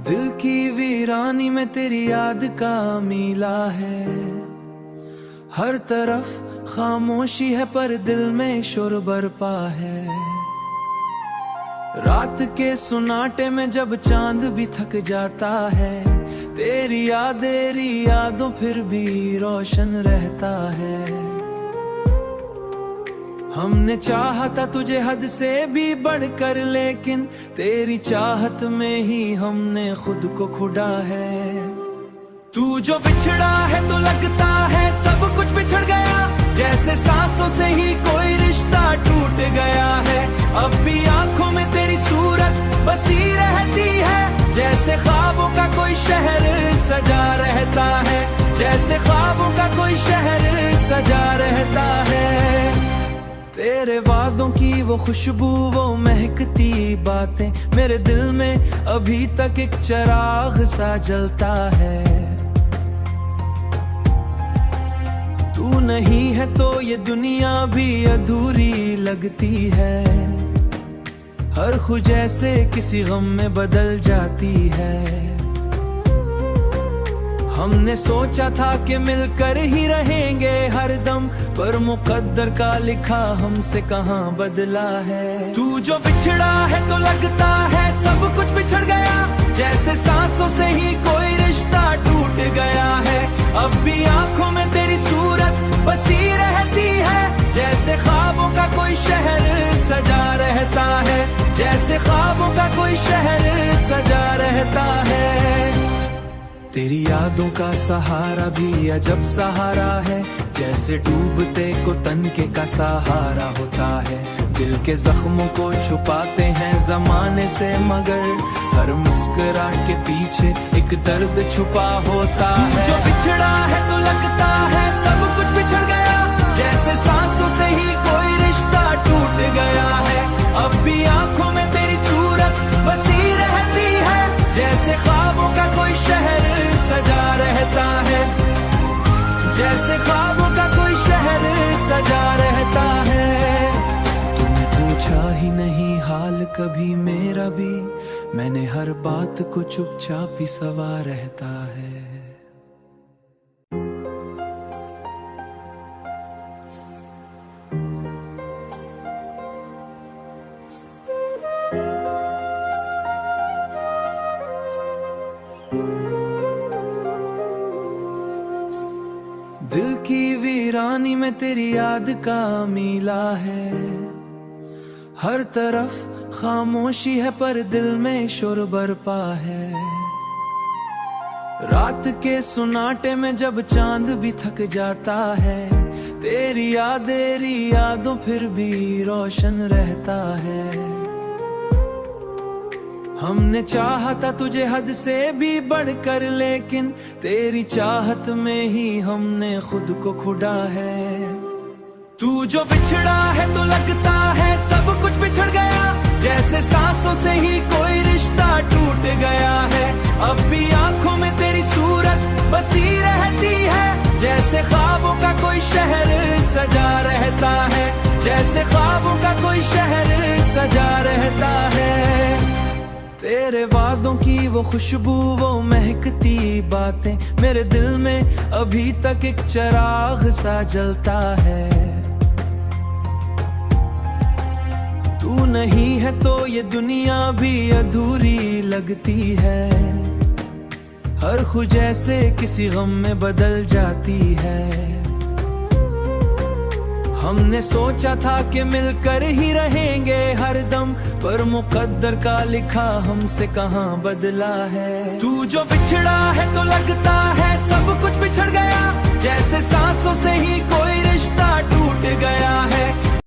दिल की वीरानी में तेरी याद का मीला है। हर तरफ खामोशी है पर दिल में शोर बरपा है। रात के सुनाटे में जब चांद भी थक जाता है, तेरी यादों फिर भी रोशन रहता है। हमने चाहा था तुझे हद से भी बढ़कर, लेकिन तेरी चाहत में ही हमने खुद को खुदा है। तू जो बिछड़ा है तो लगता है सब कुछ बिछड़ गया, जैसे सांसों से ही कोई रिश्ता टूट गया है। अब भी आंखों में तेरी सूरत बसी रहती है, जैसे ख्वाबों का कोई शहर सजा रहता है, जैसे ख्वाबों का कोई शहर सजा रहता है। तेरे वादों की वो खुशबू, वो महकती बातें, मेरे दिल में अभी तक एक चिराग सा जलता है। तू नहीं है तो ये दुनिया भी अधूरी लगती है। हर खुश जैसे किसी गम में बदल जाती है। हमने सोचा था कि मिलकर ही रहेंगे हरदम, पर मुकद्दर का लिखा हमसे कहाँ बदला है। तू जो बिछड़ा है तो लगता है सब कुछ बिछड़ गया, जैसे सांसों से ही कोई रिश्ता टूट गया है। अब भी आंखों में तेरी सूरत बसी रहती है, जैसे ख्वाबों का कोई शहर सजा रहता है, जैसे ख्वाबों का कोई शहर सजा रहता है। तेरी यादों का सहारा भी अजब सहारा है, जैसे डूबते को तनके का सहारा होता है। दिल के जख्मों को छुपाते हैं जमाने से, मगर हर मुस्कुराहट के पीछे एक दर्द छुपा होता है। जो बिछड़ा है तो लगता है सब कुछ बिछड़ गया, जैसे सांसों से ही कोई रिश्ता टूट गया है। अब भी आंखों में तेरी सूरत बसी रहती है, जैसे ख्वाबों का कोई शहर सजा रहता है, जैसे ख्वाबों का कोई शहर सजा रहता है। तूने पूछा ही नहीं हाल कभी मेरा भी, मैंने हर बात को चुपचाप ही सवा रहता है। दिल की वीरानी में तेरी याद का मीला है। हर तरफ खामोशी है पर दिल में शोर बरपा है। रात के सुनाटे में जब चांद भी थक जाता है, तेरी यादों फिर भी रोशन रहता है। हमने चाहा था तुझे हद से भी बढ़कर, लेकिन तेरी चाहत में ही हमने खुद को खुदा है। तू जो बिछड़ा है तो लगता है सब कुछ बिछड़ गया, जैसे सांसों से ही कोई रिश्ता टूट गया है। अब भी आंखों में तेरी सूरत बसी रहती है, जैसे ख्वाबों का कोई शहर सजा रहता है, जैसे ख्वाबों का कोई शहर सजा रहता है। तेरे वादों की वो खुशबू, वो महकती बातें, मेरे दिल में अभी तक एक चिराग सा जलता है। तू नहीं है तो ये दुनिया भी अधूरी लगती है। हर खुश जैसे किसी गम में बदल जाती है। हमने सोचा था कि मिलकर ही रहेंगे हरदम, पर मुकद्दर का लिखा हमसे कहाँ बदला है। तू जो बिछड़ा है तो लगता है सब कुछ बिछड़ गया, जैसे सांसों से ही कोई रिश्ता टूट गया है।